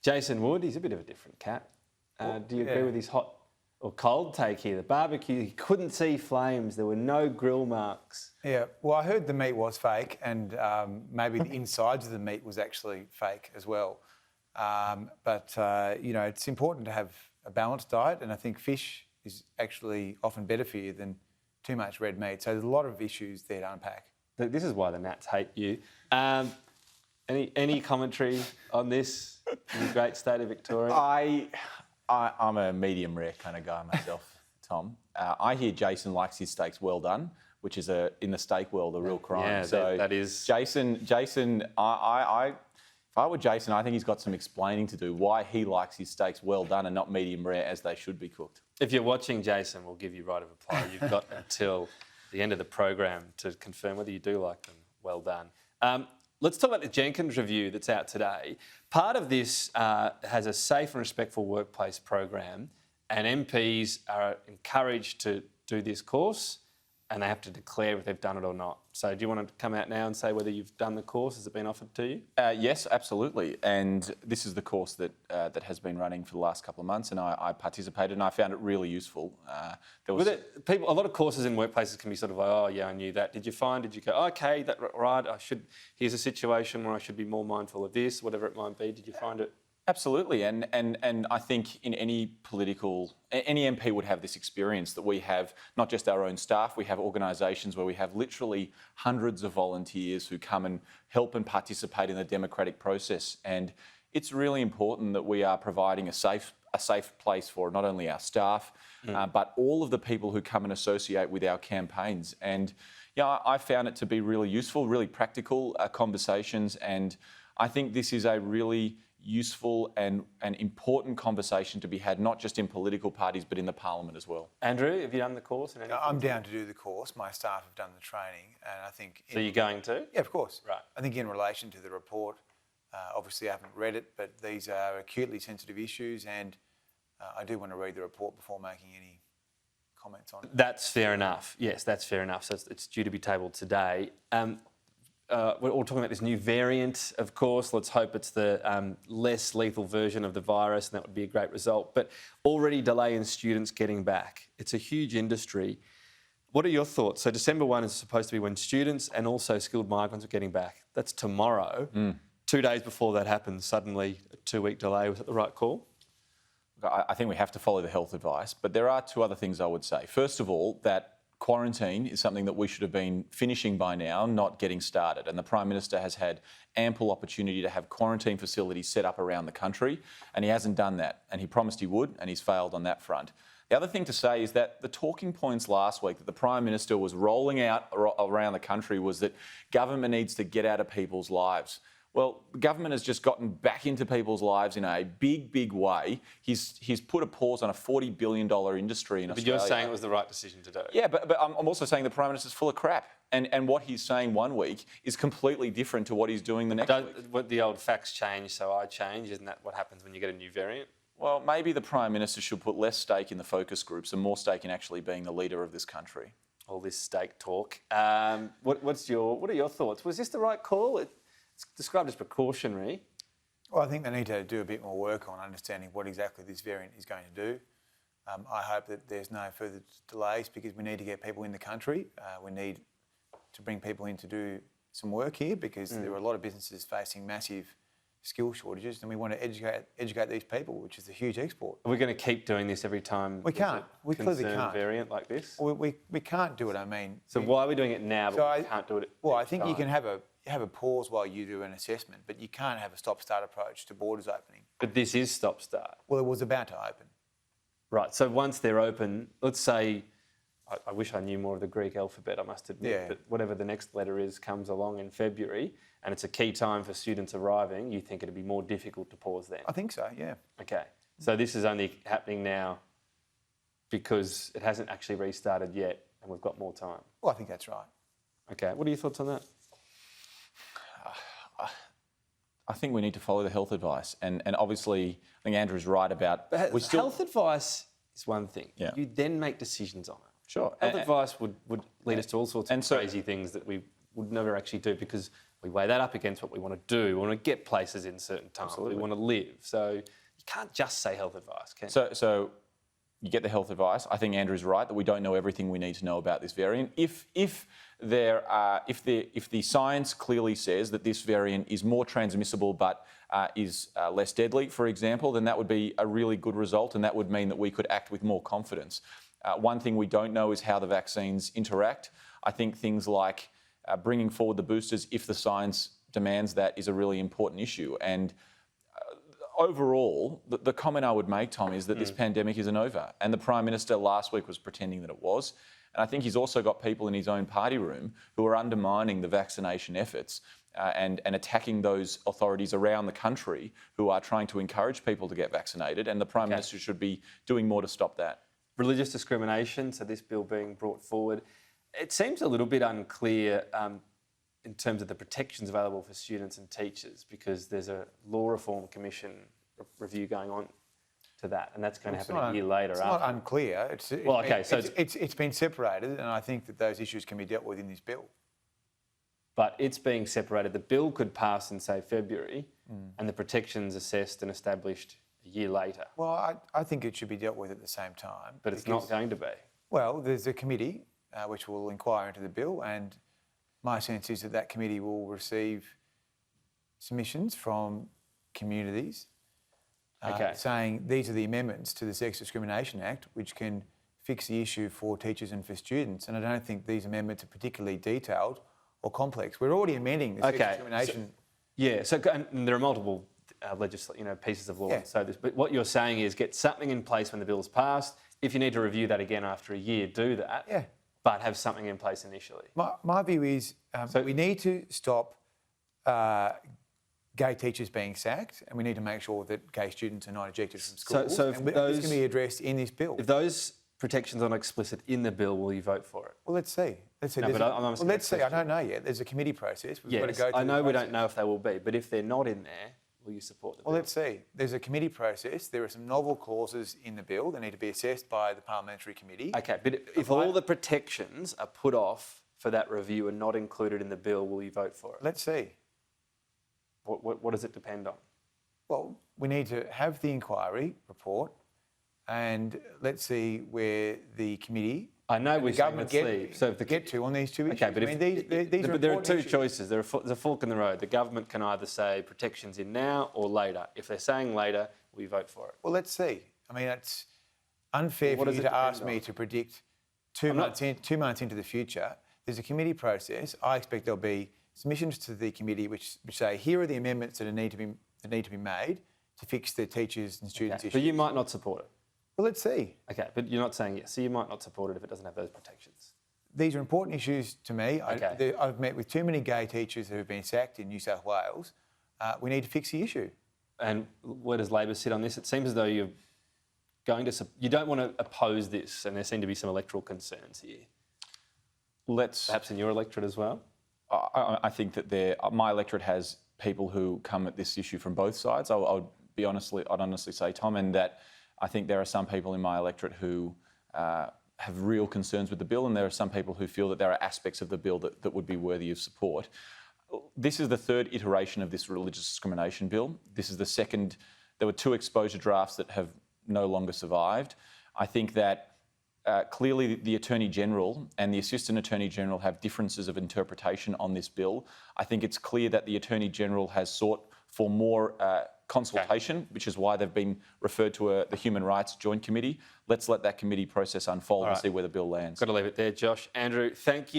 Jason Wood, he's a bit of a different cat. Do you agree with his hot or cold take here? The barbecue, he couldn't see flames. There were no grill marks. Yeah, well, I heard the meat was fake and maybe the insides of the meat was actually fake as well. You know, it's important to have a balanced diet, and I think fish is actually often better for you than too much red meat. So there's a lot of issues there to unpack. This is why the Nats hate you. Any commentary on this in the great state of Victoria? I'm a medium rare kind of guy myself, Tom. I hear Jason likes his steaks well done, which is in the steak world a real crime. Yeah, so that is. Jason. If I were Jason, I think he's got some explaining to do why he likes his steaks well done and not medium rare as they should be cooked. If you're watching, Jason, we'll give you right of reply. You've got until the end of the program to confirm whether you do like them well done. Let's talk about the Jenkins review that's out today. Part of this has a safe and respectful workplace program, and MPs are encouraged to do this course, and they have to declare if they've done it or not. So do you want to come out now and say whether you've done the course? Has it been offered to you? Yes, absolutely. And this is the course that has been running for the last couple of months, and I participated and I found it really useful. A lot of courses in workplaces can be sort of like, oh yeah, I knew that. Did you go, okay, that right? Here's a situation where I should be more mindful of this, whatever it might be. Did you find it? Absolutely, and I think in any MP would have this experience that we have not just our own staff, we have organisations where we have literally hundreds of volunteers who come and help and participate in the democratic process, and it's really important that we are providing a safe place for not only our staff, but all of the people who come and associate with our campaigns. And I found it to be really useful, really practical conversations, and I think this is a really useful and important conversation to be had, not just in political parties, but in the parliament as well. Andrew, have you done the course? I'm down to do the course. My staff have done the training, and I think... So you're going to? Yeah, of course. Right. I think in relation to the report, obviously I haven't read it, but these are acutely sensitive issues, and I do want to read the report before making any comments on it. That's fair enough. Yes, that's fair enough. So it's due to be tabled today. We're all talking about this new variant, of course. Let's hope it's the less lethal version of the virus, and that would be a great result. But already delay in students getting back. It's a huge industry. What are your thoughts? So December 1 is supposed to be when students and also skilled migrants are getting back. That's tomorrow. 2 days before that happens, suddenly a 2-week delay. Was that the right call? I think we have to follow the health advice, but there are two other things I would say. First of all, that quarantine is something that we should have been finishing by now, not getting started. And the Prime Minister has had ample opportunity to have quarantine facilities set up around the country, and he hasn't done that. And he promised he would, and he's failed on that front. The other thing to say is that the talking points last week that the Prime Minister was rolling out around the country was that government needs to get out of people's lives. Well, the government has just gotten back into people's lives in a big, big way. He's put a pause on a $40 billion industry in Australia. But you're saying it was the right decision to do. Yeah, but I'm also saying the Prime Minister's full of crap. And what he's saying one week is completely different to what he's doing the next week. What the old facts change, so I change. Isn't that what happens when you get a new variant? Well, maybe the Prime Minister should put less stake in the focus groups and more stake in actually being the leader of this country. All this stake talk. What are your thoughts? Was this the right call? It's described as precautionary. Well, I think they need to do a bit more work on understanding what exactly this variant is going to do. I hope that there's no further delays because we need to get people in the country. We need to bring people in to do some work here because there are a lot of businesses facing massive skill shortages, and we want to educate these people, which is a huge export. Are we going to keep doing this every time? We can't. We clearly can't. Variant like this. We can't do it. I mean. So why are we doing it now? But we can't do it. Well, I think you can have a pause while you do an assessment, but you can't have a stop-start approach to borders opening. But this is stop-start. Well, it was about to open. Right. So once they're open, let's say. I wish I knew more of the Greek alphabet, I must admit, but whatever the next letter is comes along in February and it's a key time for students arriving, you think it'd be more difficult to pause then? I think so, yeah. Okay. So this is only happening now because it hasn't actually restarted yet and we've got more time? Well, I think that's right. Okay. What are your thoughts on that? I think we need to follow the health advice. And obviously, I think Andrew's right about... Health advice is one thing. Yeah. You then make decisions on it. Sure. Health advice would lead us to all sorts of crazy things that we would never actually do because we weigh that up against what we want to do. We want to get places in certain times. Absolutely. We want to live. So you can't just say health advice, can you? So you get the health advice. I think Andrew's right that we don't know everything we need to know about this variant. If the science clearly says that this variant is more transmissible but is less deadly, for example, then that would be a really good result, and that would mean that we could act with more confidence. One thing we don't know is how the vaccines interact. I think things like bringing forward the boosters, if the science demands that, is a really important issue. And overall, the comment I would make, Tom, is that this pandemic isn't over. And the Prime Minister last week was pretending that it was. And I think he's also got people in his own party room who are undermining the vaccination efforts and attacking those authorities around the country who are trying to encourage people to get vaccinated. And the Prime Minister should be doing more to stop that. Religious discrimination, so this bill being brought forward, it seems a little bit unclear in terms of the protections available for students and teachers, because there's a Law Reform Commission review going on to that, and that's going to happen a year later. It's not unclear. It's been separated, and I think that those issues can be dealt with in this bill. But it's being separated. The bill could pass in, say, February, and the protections assessed and established a year later. Well, I think it should be dealt with at the same time. But it's not going to be. Well, there's a committee which will inquire into the bill, and my sense is that committee will receive submissions from communities saying these are the amendments to the Sex Discrimination Act which can fix the issue for teachers and for students. And I don't think these amendments are particularly detailed or complex. We're already amending the Sex Discrimination. And there are multiple pieces of law. So but what you're saying is get something in place when the bill's passed. If you need to review that again after a year, do that. Yeah. But have something in place initially. My view is we need to stop gay teachers being sacked, and we need to make sure that gay students are not ejected from schools. And this can be addressed in this bill. If those protections aren't explicit in the bill, will you vote for it? Well, let's see. Let's see. No, let's see. I don't know yet. There's a committee process. We've got to go through I know we don't know if they will be, but if they're not in there, will you support the bill? Well, let's see. There's a committee process. There are some novel clauses in the bill that need to be assessed by the parliamentary committee. Okay, but if all the protections are put off for that review and not included in the bill, will you vote for it? Let's see. What does it depend on? Well, we need to have the inquiry report, and let's see where the committee. I know we're saying let's leave. So if they get to on these two issues. Okay, but there are two issues. choices. There's a fork in the road. The government can either say protections in now or later. If they're saying later, will you vote for it? Well, let's see. I mean, it's unfair for you to ask me to predict 2 months into the future. There's a committee process. I expect there'll be submissions to the committee which say here are the amendments that need to be made to fix the teachers and students' issues. But you might not support it. Well, let's see. Okay, but you're not saying yes. So you might not support it if it doesn't have those protections. These are important issues to me. Okay. I've met with too many gay teachers who have been sacked in New South Wales. We need to fix the issue. And where does Labor sit on this? It seems as though you don't want to oppose this, and there seem to be some electoral concerns here. Perhaps in your electorate as well? I think that my electorate has people who come at this issue from both sides. I'd honestly say, Tom, and that I think there are some people in my electorate who have real concerns with the bill, and there are some people who feel that there are aspects of the bill that would be worthy of support. This is the third iteration of this religious discrimination bill. This is the second. There were 2 exposure drafts that have no longer survived. I think that clearly the Attorney General and the Assistant Attorney General have differences of interpretation on this bill. I think it's clear that the Attorney General has sought for more consultation, which is why they've been referred to the Human Rights Joint Committee. Let's let that committee process unfold and see where the bill lands. Got to leave it there, Josh. Andrew, thank you.